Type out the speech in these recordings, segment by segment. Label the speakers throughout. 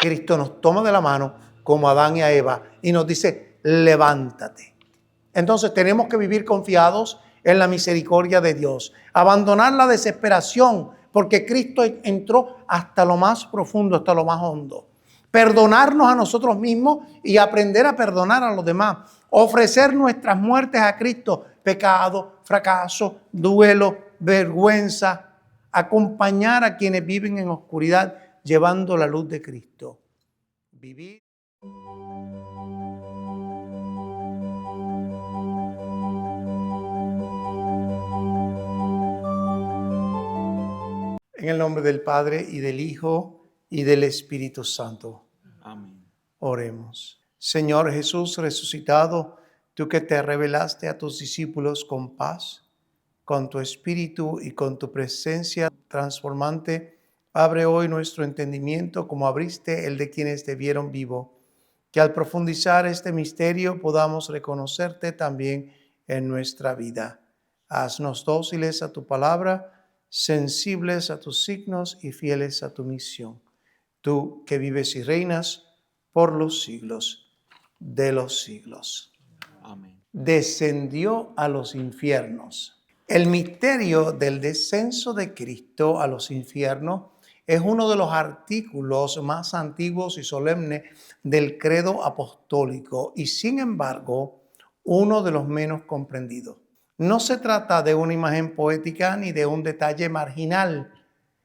Speaker 1: Cristo nos toma de la mano como a Adán y a Eva y nos dice, levántate. Entonces tenemos que vivir confiados en la misericordia de Dios. Abandonar la desesperación porque Cristo entró hasta lo más profundo, hasta lo más hondo. Perdonarnos a nosotros mismos y aprender a perdonar a los demás. Ofrecer nuestras muertes a Cristo. Pecado, fracaso, duelo, vergüenza. Acompañar a quienes viven en oscuridad llevando la luz de Cristo. Vivir. En el nombre del Padre y del Hijo y del Espíritu Santo.
Speaker 2: Amén.
Speaker 1: Oremos. Señor Jesús resucitado, tú que te revelaste a tus discípulos con paz, con tu Espíritu y con tu presencia transformante, abre hoy nuestro entendimiento como abriste el de quienes te vieron vivo, que al profundizar este misterio podamos reconocerte también en nuestra vida. Haznos dóciles a tu palabra, sensibles a tus signos y fieles a tu misión. Tú que vives y reinas por los siglos de los siglos.
Speaker 2: Amén.
Speaker 1: Descendió a los infiernos. El misterio del descenso de Cristo a los infiernos es uno de los artículos más antiguos y solemnes del credo apostólico y, sin embargo, uno de los menos comprendidos. No se trata de una imagen poética ni de un detalle marginal,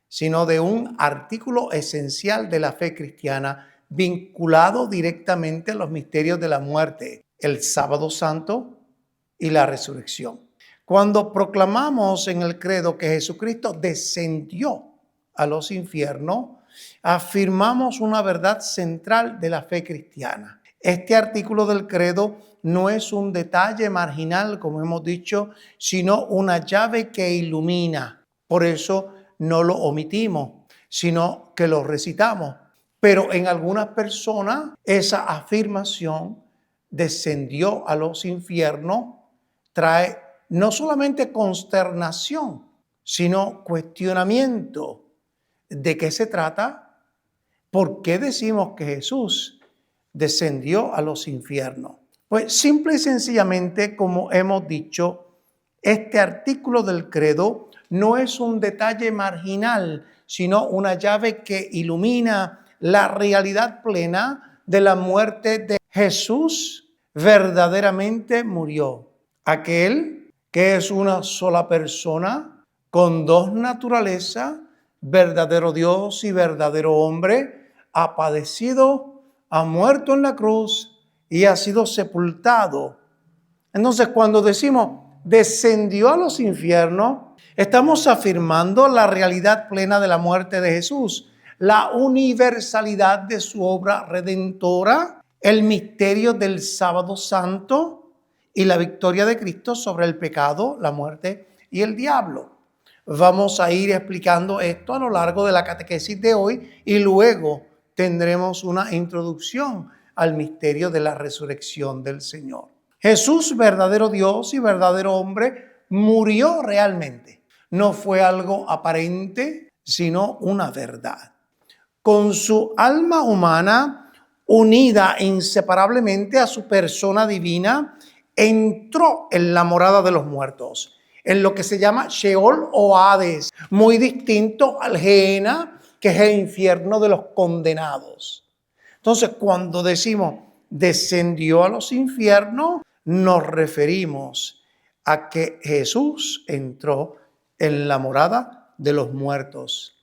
Speaker 1: sino de un artículo esencial de la fe cristiana vinculado directamente a los misterios de la muerte, el sábado santo y la resurrección. Cuando proclamamos en el credo que Jesucristo descendió a los infiernos, afirmamos una verdad central de la fe cristiana. Este artículo del credo no es un detalle marginal, como hemos dicho, sino una llave que ilumina. Por eso no lo omitimos, sino que lo recitamos. Pero en algunas personas esa afirmación descendió a los infiernos trae no solamente consternación, sino cuestionamiento. ¿De qué se trata? ¿Por qué decimos que Jesús descendió a los infiernos? Pues simple y sencillamente, como hemos dicho, este artículo del credo no es un detalle marginal, sino una llave que ilumina la realidad plena de la muerte de Jesús. Verdaderamente murió. Aquel que es una sola persona con dos naturalezas, verdadero Dios y verdadero hombre, ha padecido, ha muerto en la cruz y ha sido sepultado. Entonces, cuando decimos descendió a los infiernos, estamos afirmando la realidad plena de la muerte de Jesús, la universalidad de su obra redentora, el misterio del sábado santo y la victoria de Cristo sobre el pecado, la muerte y el diablo. Vamos a ir explicando esto a lo largo de la catequesis de hoy y luego tendremos una introducción al misterio de la resurrección del Señor. Jesús, verdadero Dios y verdadero hombre, murió realmente. No fue algo aparente, sino una verdad. Con su alma humana, unida inseparablemente a su persona divina, entró en la morada de los muertos, en lo que se llama Sheol o Hades, muy distinto al Gehenna, que es el infierno de los condenados. Entonces, cuando decimos descendió a los infiernos, nos referimos a que Jesús entró en la morada de los muertos.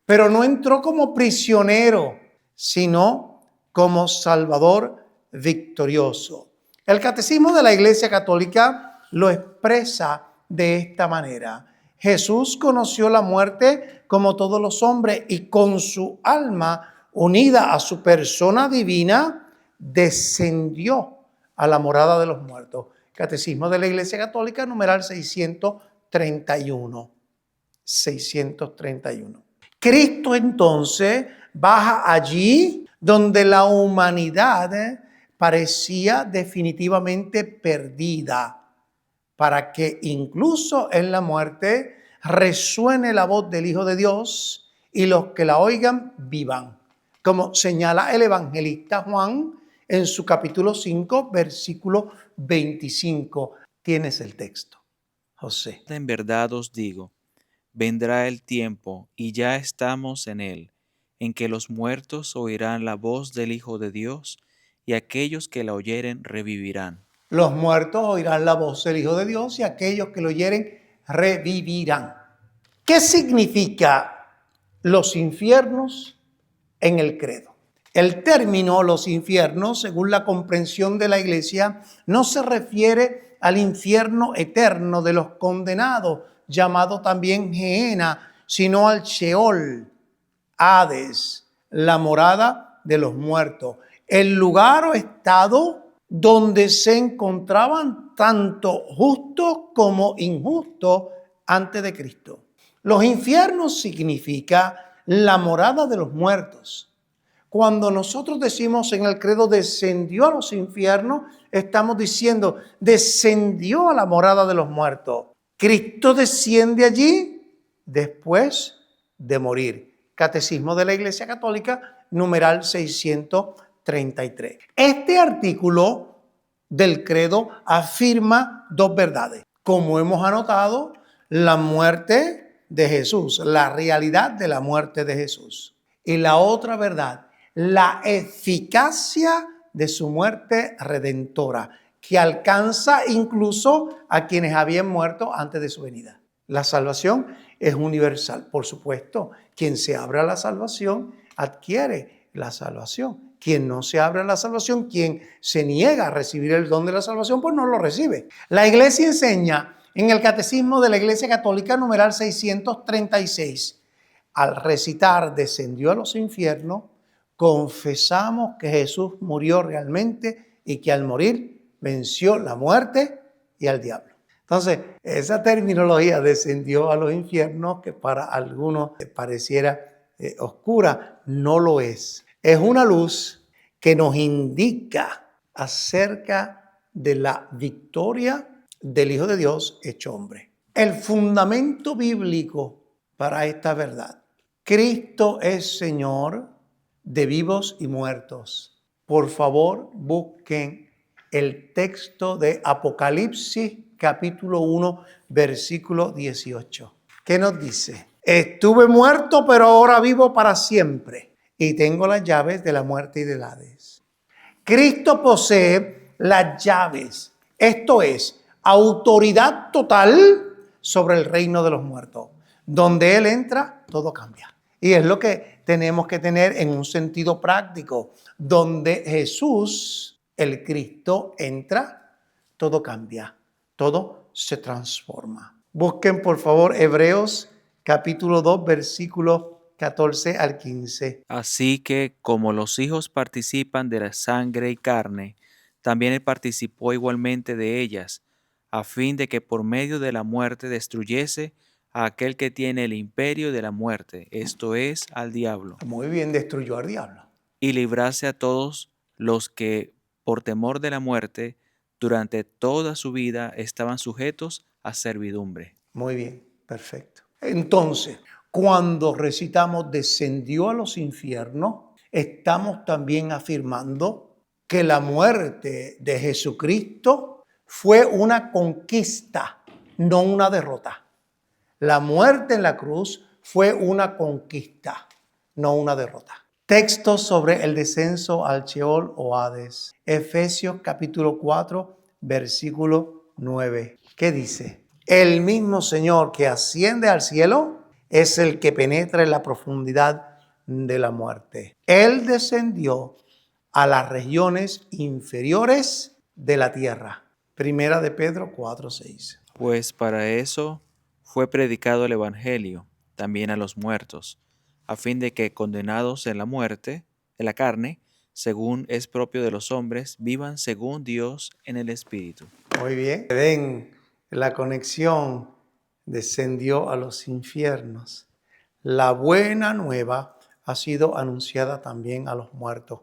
Speaker 1: Pero no entró como prisionero, sino como Salvador victorioso. El Catecismo de la Iglesia Católica lo expresa de esta manera. Jesús conoció la muerte como todos los hombres y con su alma unida a su persona divina, descendió a la morada de los muertos. Catecismo de la Iglesia Católica, numeral 631. 631. Cristo entonces baja allí donde la humanidad parecía definitivamente perdida, para que incluso en la muerte resuene la voz del Hijo de Dios y los que la oigan vivan. como señala el evangelista Juan en su capítulo 5, versículo 25. Tienes el texto, José.
Speaker 2: En verdad os digo, vendrá el tiempo, y ya estamos en él, en que los muertos oirán la voz del Hijo de Dios, y aquellos que la oyeren revivirán.
Speaker 1: Los muertos oirán la voz del Hijo de Dios y aquellos que lo oyeren revivirán. ¿Qué significa los infiernos en el credo? El término los infiernos, según la comprensión de la Iglesia, no se refiere al infierno eterno de los condenados, llamado también Gehenna, sino al Sheol, Hades, la morada de los muertos, el lugar o estado donde se encontraban tanto justos como injustos antes de Cristo. Los infiernos significa la morada de los muertos. Cuando nosotros decimos en el credo descendió a los infiernos, estamos diciendo descendió a la morada de los muertos. Cristo desciende allí después de morir. Catecismo de la Iglesia Católica, numeral 633. Este artículo del credo afirma dos verdades. Como hemos anotado, la muerte de Jesús, la realidad de la muerte de Jesús. Y la otra verdad, la eficacia de su muerte redentora, que alcanza incluso a quienes habían muerto antes de su venida. La salvación es universal, por supuesto. Quien se abre a la salvación adquiere la salvación. Quien no se abre a la salvación, quien se niega a recibir el don de la salvación, pues no lo recibe. La Iglesia enseña en el Catecismo de la Iglesia Católica, numeral 636, al recitar descendió a los infiernos, confesamos que Jesús murió realmente y que al morir venció la muerte y al diablo. Entonces, esa terminología descendió a los infiernos, que para algunos pareciera oscura, no lo es. Es una luz que nos indica acerca de la victoria del Hijo de Dios hecho hombre. El fundamento bíblico para esta verdad. Cristo es Señor de vivos y muertos. Por favor, busquen el texto de Apocalipsis capítulo 1, versículo 18. ¿Qué nos dice? Estuve muerto, pero ahora vivo para siempre y tengo las llaves de la muerte y del Hades. Cristo posee las llaves, esto es, autoridad total sobre el reino de los muertos. Donde Él entra, todo cambia. Y es lo que tenemos que tener en un sentido práctico. Donde Jesús, el Cristo, entra, todo cambia, todo se transforma. Busquen por favor Hebreos capítulo 2, versículos 14 al 15.
Speaker 2: Así que, como los hijos participan de la sangre y carne, también él participó igualmente de ellas, a fin de que por medio de la muerte destruyese a aquel que tiene el imperio de la muerte, esto es, al diablo,
Speaker 1: Muy bien, destruyó al diablo.
Speaker 2: y librase a todos los que, por temor de la muerte, durante toda su vida estaban sujetos a servidumbre.
Speaker 1: Muy bien, perfecto. Entonces, cuando recitamos descendió a los infiernos, estamos también afirmando que la muerte de Jesucristo fue una conquista, no una derrota. La muerte en la cruz fue una conquista, no una derrota. Textos sobre el descenso al Sheol o Hades. Efesios capítulo 4, versículo 9. ¿Qué dice? El mismo Señor que asciende al cielo es el que penetra en la profundidad de la muerte. Él descendió a las regiones inferiores de la tierra. Primera de Pedro 4:6.
Speaker 2: Pues para eso fue predicado el Evangelio también a los muertos, a fin de que, condenados en la muerte, en la carne, según es propio de los hombres, vivan según Dios en el Espíritu.
Speaker 1: Muy bien. Ven, la conexión descendió a los infiernos. La buena nueva ha sido anunciada también a los muertos.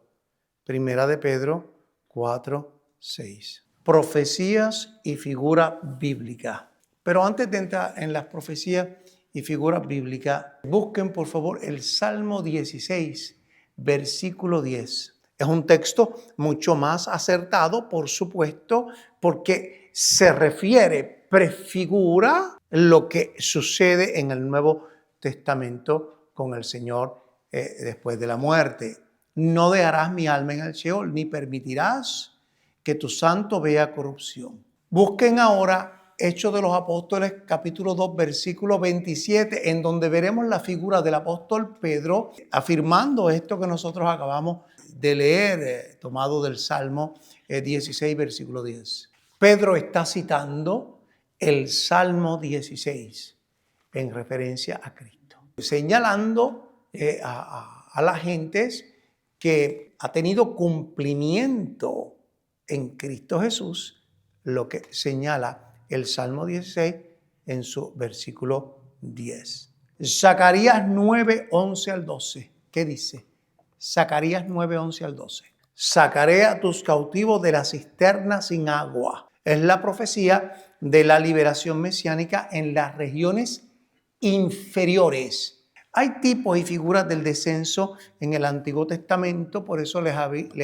Speaker 1: Primera de Pedro 4:6. Profecías y figura bíblica. Pero antes de entrar en las profecías y figuras bíblicas, busquen por favor el Salmo 16 versículo 10. Es un texto mucho más acertado, por supuesto, porque se refiere, prefigura lo que sucede en el Nuevo Testamento con el Señor después de la muerte. No dejarás mi alma en el Sheol, ni permitirás que tu santo vea corrupción. Busquen ahora Hechos de los Apóstoles, capítulo 2, versículo 27, en donde veremos la figura del apóstol Pedro afirmando esto que nosotros acabamos de leer, tomado del Salmo 16, versículo 10. Pedro está citando el Salmo 16 en referencia a Cristo, señalando a las gentes que ha tenido cumplimiento en Cristo Jesús lo que señala el Salmo 16 en su versículo 10. Zacarías 9, 11 al 12. ¿Qué dice? Zacarías 9, 11 al 12. Sacaré a tus cautivos de la cisterna sin agua. Es la profecía de la liberación mesiánica en las regiones inferiores. Hay tipos y figuras del descenso en el Antiguo Testamento, por eso les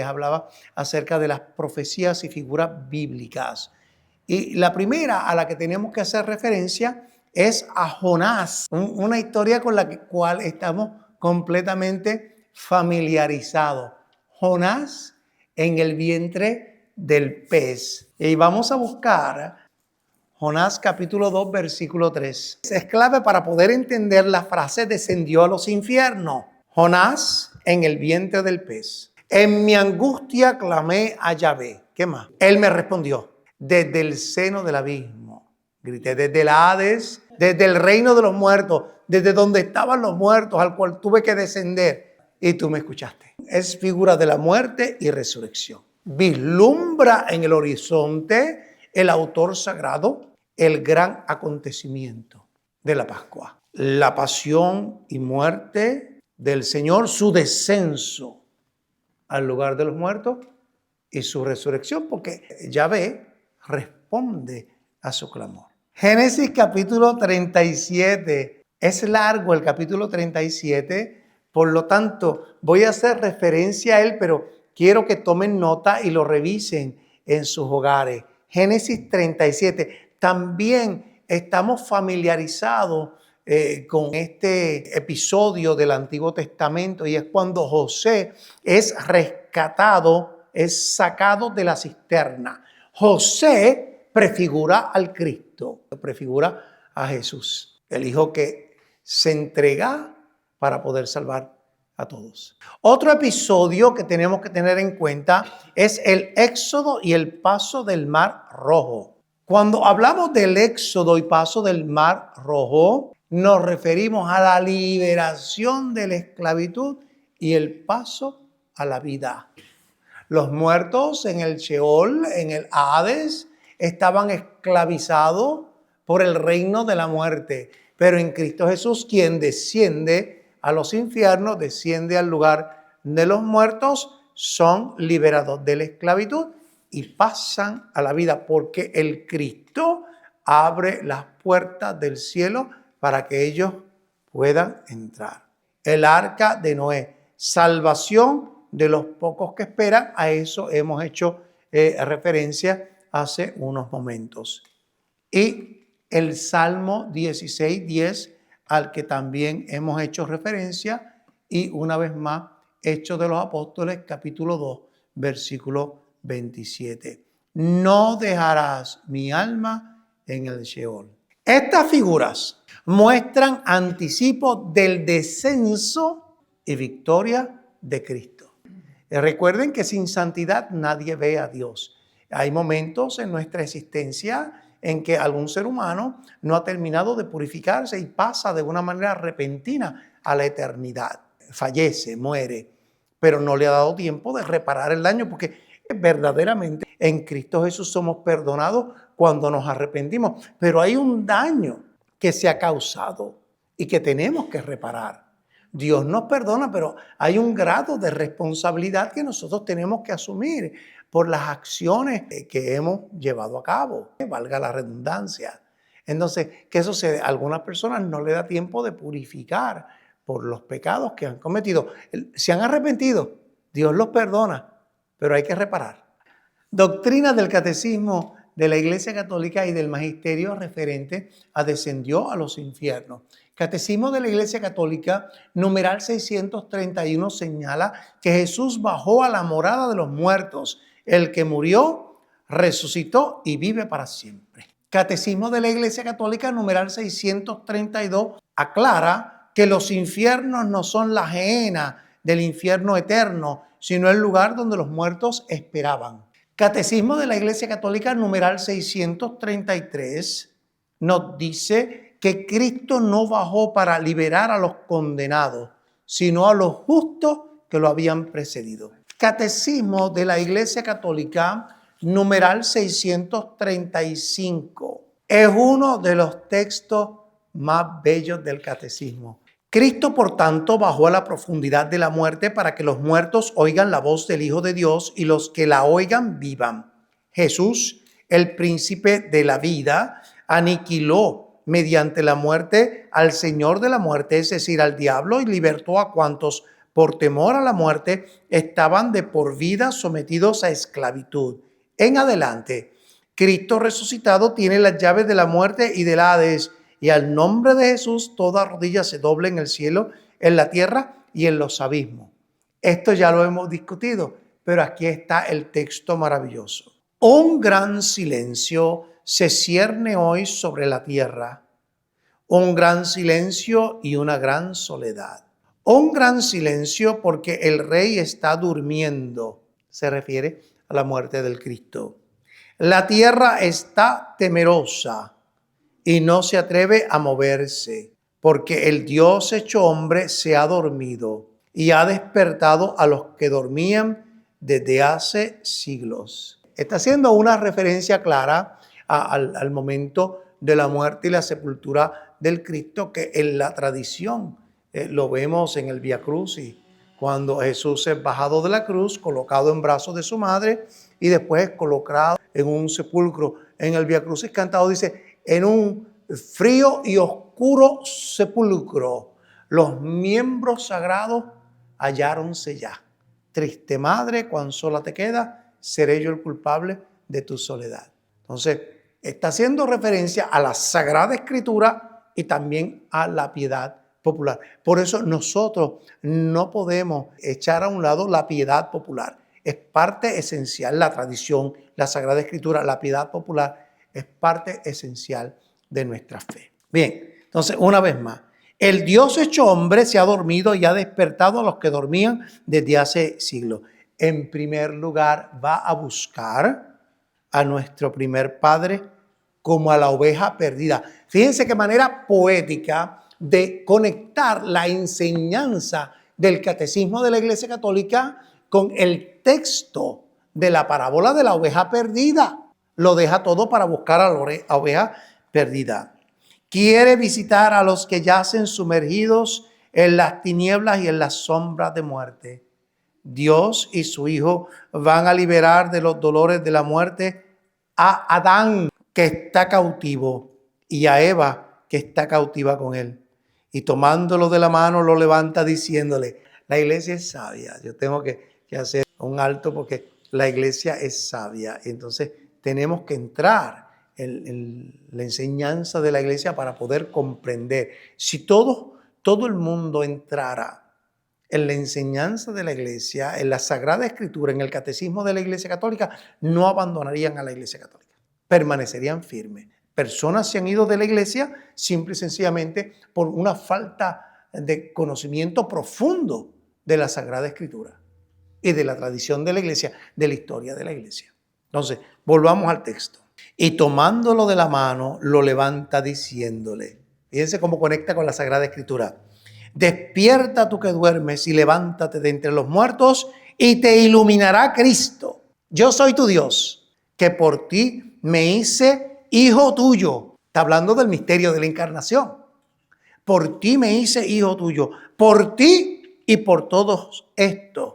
Speaker 1: hablaba acerca de las profecías y figuras bíblicas. Y la primera a la que tenemos que hacer referencia es a Jonás, una historia con la cual estamos completamente familiarizados. Jonás en el vientre del pez. Y vamos a buscar Jonás capítulo 2, versículo 3. Es clave para poder entender la frase descendió a los infiernos. Jonás en el vientre del pez. En mi angustia clamé a Yahvé. ¿Qué más? Él me respondió. Desde el seno del abismo. Grité desde el Hades, desde el reino de los muertos, desde donde estaban los muertos, al cual tuve que descender. Y tú me escuchaste. Es figura de la muerte y resurrección. Vislumbra en el horizonte el autor sagrado el gran acontecimiento de la Pascua. La pasión y muerte del Señor, su descenso al lugar de los muertos y su resurrección, porque Yahvé responde a su clamor. Génesis capítulo 37. Es largo el capítulo 37, por lo tanto voy a hacer referencia a él, pero quiero que tomen nota y lo revisen en sus hogares. Génesis 37. También estamos familiarizados con este episodio del Antiguo Testamento, y es cuando José es rescatado, es sacado de la cisterna. José prefigura al Cristo, prefigura a Jesús, el Hijo que se entrega para poder salvar a todos. Otro episodio que tenemos que tener en cuenta es el éxodo y el paso del Mar Rojo. Cuando hablamos del éxodo y paso del Mar Rojo, nos referimos a la liberación de la esclavitud y el paso a la vida. Los muertos en el Sheol, en el Hades, estaban esclavizados por el reino de la muerte. Pero en Cristo Jesús, quien desciende a los infiernos, desciende al lugar de los muertos, son liberados de la esclavitud y pasan a la vida, porque el Cristo abre las puertas del cielo para que ellos puedan entrar. El arca de Noé, salvación de los pocos que esperan. A eso hemos hecho referencia hace unos momentos. Y el Salmo 16, 10, al que también hemos hecho referencia, y una vez más, Hechos de los Apóstoles, capítulo 2, versículo 27. No dejarás mi alma en el Sheol. Estas figuras muestran anticipo del descenso y victoria de Cristo. Recuerden que sin santidad nadie ve a Dios. Hay momentos en nuestra existencia en que algún ser humano no ha terminado de purificarse y pasa de una manera repentina a la eternidad. Fallece, muere, pero no le ha dado tiempo de reparar el daño, porque verdaderamente en Cristo Jesús somos perdonados cuando nos arrepentimos. Pero hay un daño que se ha causado y que tenemos que reparar. Dios nos perdona, pero hay un grado de responsabilidad que nosotros tenemos que asumir por las acciones que hemos llevado a cabo, valga la redundancia. Entonces, ¿qué sucede? A algunas personas no le da tiempo de purificar por los pecados que han cometido. Se han arrepentido, Dios los perdona, pero hay que reparar. Doctrina del Catecismo de la Iglesia Católica y del Magisterio referente a descendió a los infiernos. Catecismo de la Iglesia Católica, numeral 631, señala que Jesús bajó a la morada de los muertos, el que murió, resucitó y vive para siempre. Catecismo de la Iglesia Católica, numeral 632, aclara que los infiernos no son la gehenna del infierno eterno, sino el lugar donde los muertos esperaban. Catecismo de la Iglesia Católica, numeral 633, nos dice que Cristo no bajó para liberar a los condenados, sino a los justos que lo habían precedido. Catecismo de la Iglesia Católica, numeral 635, es uno de los textos más bellos del catecismo. Cristo, por tanto, bajó a la profundidad de la muerte para que los muertos oigan la voz del Hijo de Dios y los que la oigan vivan. Jesús, el príncipe de la vida, aniquiló mediante la muerte al Señor de la muerte, es decir, al diablo, y libertó a cuantos por temor a la muerte estaban de por vida sometidos a esclavitud. En adelante, Cristo resucitado tiene las llaves de la muerte y del Hades, y al nombre de Jesús toda rodilla se doble en el cielo, en la tierra y en los abismos. Esto ya lo hemos discutido, pero aquí está el texto maravilloso. Un gran silencio se cierne hoy sobre la tierra, un gran silencio y una gran soledad. Un gran silencio porque el Rey está durmiendo, se refiere a la muerte del Cristo. La tierra está temerosa y no se atreve a moverse, porque el Dios hecho hombre se ha dormido y ha despertado a los que dormían desde hace siglos. Está haciendo una referencia clara al momento de la muerte y la sepultura del Cristo, que en la tradición lo vemos en el Vía Crucis, cuando Jesús es bajado de la cruz, colocado en brazos de su madre y después es colocado en un sepulcro. En el Vía Crucis cantado dice: en un frío y oscuro sepulcro, los miembros sagrados halláronse ya. Triste madre, cuán sola te queda, seré yo el culpable de tu soledad. Entonces, está haciendo referencia a la Sagrada Escritura y también a la piedad popular. Por eso nosotros no podemos echar a un lado la piedad popular. Es parte esencial, la tradición, la Sagrada Escritura, la piedad popular es parte esencial de nuestra fe. Bien, entonces una vez más, el Dios hecho hombre se ha dormido y ha despertado a los que dormían desde hace siglos. En primer lugar, va a buscar a nuestro primer padre como a la oveja perdida. Fíjense qué manera poética de conectar la enseñanza del catecismo de la Iglesia Católica con el texto de la parábola de la oveja perdida. Lo deja todo para buscar a la oveja perdida. Quiere visitar a los que yacen sumergidos en las tinieblas y en las sombras de muerte. Dios y su Hijo van a liberar de los dolores de la muerte a Adán, que está cautivo, y a Eva, que está cautiva con él. Y tomándolo de la mano lo levanta diciéndole: la iglesia es sabia. Yo tengo que hacer un alto porque la iglesia es sabia. Entonces tenemos que entrar en la enseñanza de la iglesia para poder comprender. Si todo el mundo entrara en la enseñanza de la iglesia, en la Sagrada Escritura, en el catecismo de la Iglesia Católica, no abandonarían a la Iglesia Católica. Permanecerían firmes. Personas se han ido de la iglesia simple y sencillamente por una falta de conocimiento profundo de la Sagrada Escritura y de la tradición de la iglesia, de la historia de la iglesia. Entonces, volvamos al texto. Y tomándolo de la mano, lo levanta diciéndole. Fíjense cómo conecta con la Sagrada Escritura. Despierta tú que duermes y levántate de entre los muertos y te iluminará Cristo. Yo soy tu Dios, que por ti me hice hijo tuyo. Está hablando del misterio de la encarnación. Por ti me hice hijo tuyo. Por ti y por todos estos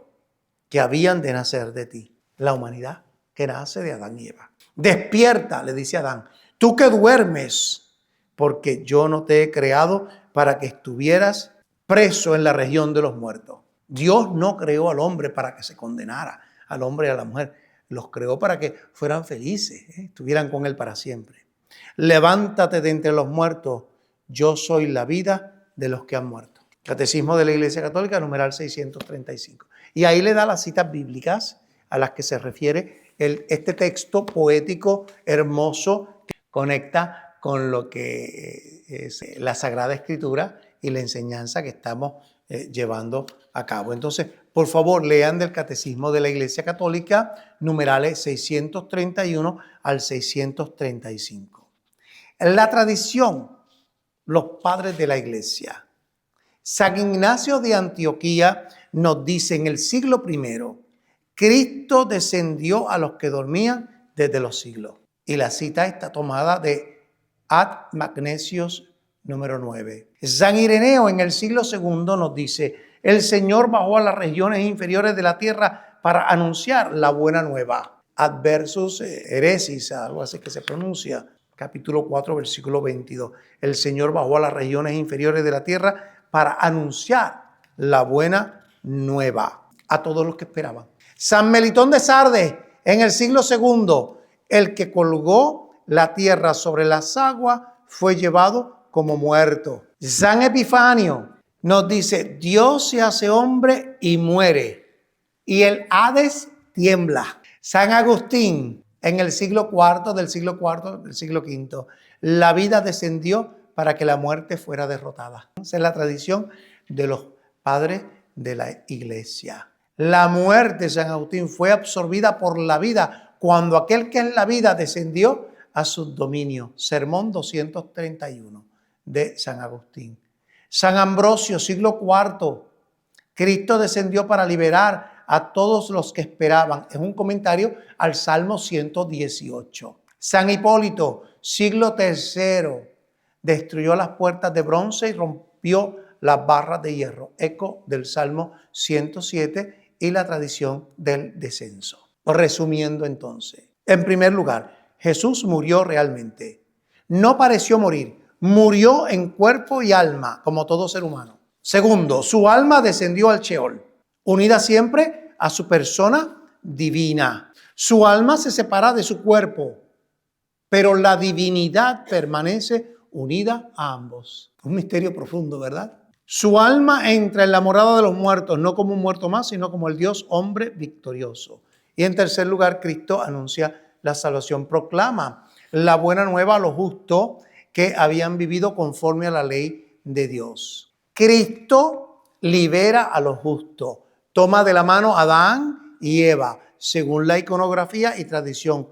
Speaker 1: que habían de nacer de ti. La humanidad que nace de Adán y Eva. Despierta, le dice Adán, tú que duermes, porque yo no te he creado para que estuvieras preso en la región de los muertos. Dios no creó al hombre para que se condenara, al hombre y a la mujer. Los creó para que fueran felices, estuvieran con Él para siempre. Levántate de entre los muertos, yo soy la vida de los que han muerto. Catecismo de la Iglesia Católica, numeral 635. Y ahí le da las citas bíblicas a las que se refiere este texto poético, hermoso, que conecta con lo que es la Sagrada Escritura y la enseñanza que estamos llevando a cabo. Entonces, por favor, lean del Catecismo de la Iglesia Católica, numerales 631 al 635. En la tradición, los padres de la Iglesia, San Ignacio de Antioquía nos dice en el siglo I, Cristo descendió a los que dormían desde los siglos. Y la cita está tomada de Ad Magnesios número 9. San Ireneo en el siglo II nos dice, el Señor bajó a las regiones inferiores de la tierra para anunciar la buena nueva. Adversus Heresis, algo así que se pronuncia, capítulo 4, versículo 22. El Señor bajó a las regiones inferiores de la tierra para anunciar la buena nueva a todos los que esperaban. San Melitón de Sardes, en el siglo II, el que colgó la tierra sobre las aguas fue llevado como muerto. San Epifanio nos dice, Dios se hace hombre y muere, y el Hades tiembla. San Agustín, en el siglo IV, del siglo V, la vida descendió para que la muerte fuera derrotada. Esa es la tradición de los padres de la Iglesia. La muerte, San Agustín, fue absorbida por la vida cuando aquel que es la vida descendió a sus dominios. Sermón 231 de San Agustín. San Ambrosio, siglo IV. Cristo descendió para liberar a todos los que esperaban. Es un comentario al Salmo 118. San Hipólito, siglo III. Destruyó las puertas de bronce y rompió las barras de hierro. Eco del Salmo 107 y la tradición del descenso. Resumiendo entonces, en primer lugar, Jesús murió realmente. No pareció morir, murió en cuerpo y alma, como todo ser humano. Segundo, su alma descendió al Sheol, unida siempre a su persona divina. Su alma se separa de su cuerpo, pero la divinidad permanece unida a ambos. Un misterio profundo, ¿verdad? Su alma entra en la morada de los muertos, no como un muerto más, sino como el Dios hombre victorioso. Y en tercer lugar, Cristo anuncia la salvación, proclama la buena nueva a los justos que habían vivido conforme a la ley de Dios. Cristo libera a los justos, toma de la mano a Adán y Eva, según la iconografía y tradición,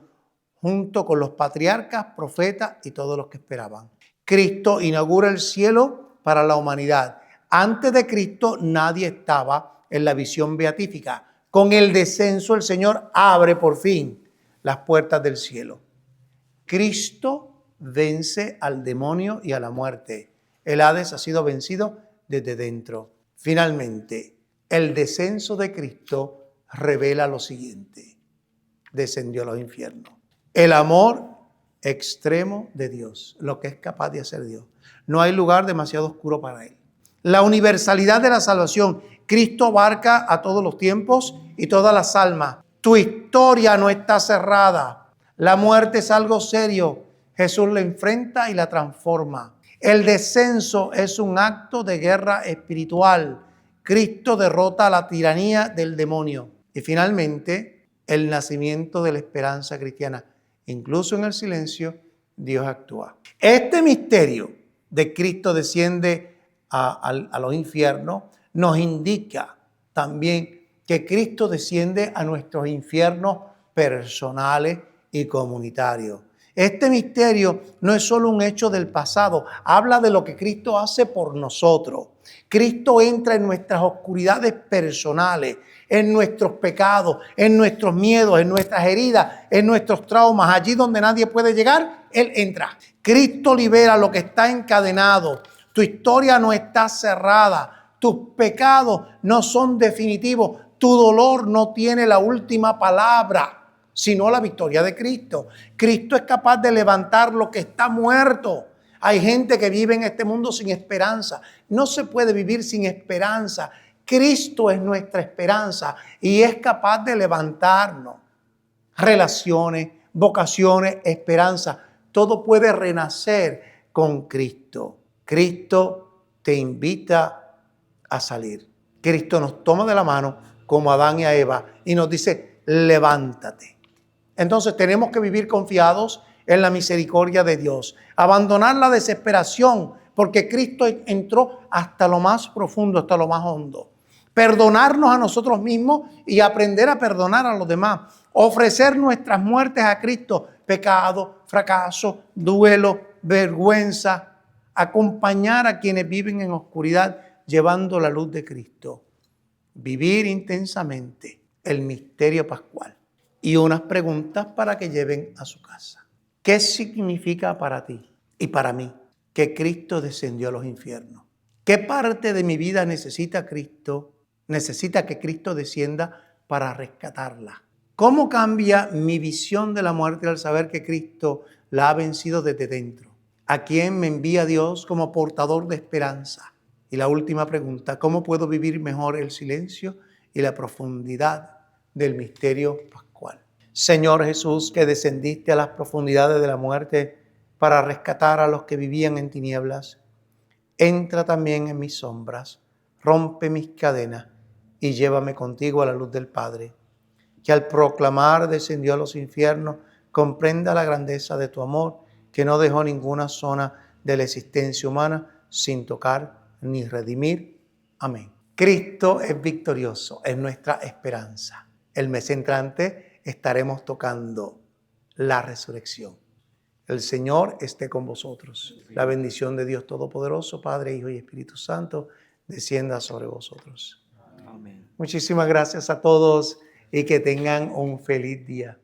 Speaker 1: junto con los patriarcas, profetas y todos los que esperaban. Cristo inaugura el cielo para la humanidad. Antes de Cristo nadie estaba en la visión beatífica. Con el descenso el Señor abre por fin las puertas del cielo. Cristo vence al demonio y a la muerte. El Hades ha sido vencido desde dentro. Finalmente, el descenso de Cristo revela lo siguiente. Descendió a los infiernos. El amor extremo de Dios, lo que es capaz de hacer Dios. No hay lugar demasiado oscuro para Él. La universalidad de la salvación. Cristo abarca a todos los tiempos y todas las almas. Tu historia no está cerrada. La muerte es algo serio. Jesús la enfrenta y la transforma. El descenso es un acto de guerra espiritual. Cristo derrota la tiranía del demonio. Y finalmente, el nacimiento de la esperanza cristiana. Incluso en el silencio, Dios actúa. Este misterio de Cristo desciende a los infiernos nos indica también que Cristo desciende a nuestros infiernos personales y comunitarios. Este misterio no es solo un hecho del pasado, habla de lo que Cristo hace por nosotros. Cristo entra en nuestras oscuridades personales, en nuestros pecados, en nuestros miedos, en nuestras heridas, en nuestros traumas. Allí donde nadie puede llegar, Él entra. Cristo libera lo que está encadenado. Tu historia no está cerrada. Tus pecados no son definitivos. Tu dolor no tiene la última palabra, sino la victoria de Cristo. Cristo es capaz de levantar lo que está muerto. Hay gente que vive en este mundo sin esperanza. No se puede vivir sin esperanza. Cristo es nuestra esperanza y es capaz de levantarnos. Relaciones, vocaciones, esperanza, todo puede renacer con Cristo. Cristo te invita a salir. Cristo nos toma de la mano como a Adán y a Eva y nos dice, levántate. Entonces tenemos que vivir confiados en la misericordia de Dios. Abandonar la desesperación porque Cristo entró hasta lo más profundo, hasta lo más hondo. Perdonarnos a nosotros mismos y aprender a perdonar a los demás. Ofrecer nuestras muertes a Cristo, pecado, fracaso, duelo, vergüenza. Acompañar a quienes viven en oscuridad llevando la luz de Cristo. Vivir intensamente el misterio pascual. Y unas preguntas para que lleven a su casa. ¿Qué significa para ti y para mí que Cristo descendió a los infiernos? ¿Qué parte de mi vida necesita que Cristo descienda para rescatarla? ¿Cómo cambia mi visión de la muerte al saber que Cristo la ha vencido desde dentro? ¿A quién me envía Dios como portador de esperanza? Y la última pregunta, ¿cómo puedo vivir mejor el silencio y la profundidad del misterio pascual? Señor Jesús, que descendiste a las profundidades de la muerte para rescatar a los que vivían en tinieblas, entra también en mis sombras, rompe mis cadenas y llévame contigo a la luz del Padre, que al proclamar descendió a los infiernos, comprenda la grandeza de tu amor, que no dejó ninguna zona de la existencia humana sin tocar ni redimir. Amén. Cristo es victorioso, es nuestra esperanza. El mes entrante estaremos tocando la resurrección. El Señor esté con vosotros. La bendición de Dios Todopoderoso, Padre, Hijo y Espíritu Santo, descienda sobre vosotros. Amén. Muchísimas gracias a todos y que tengan un feliz día.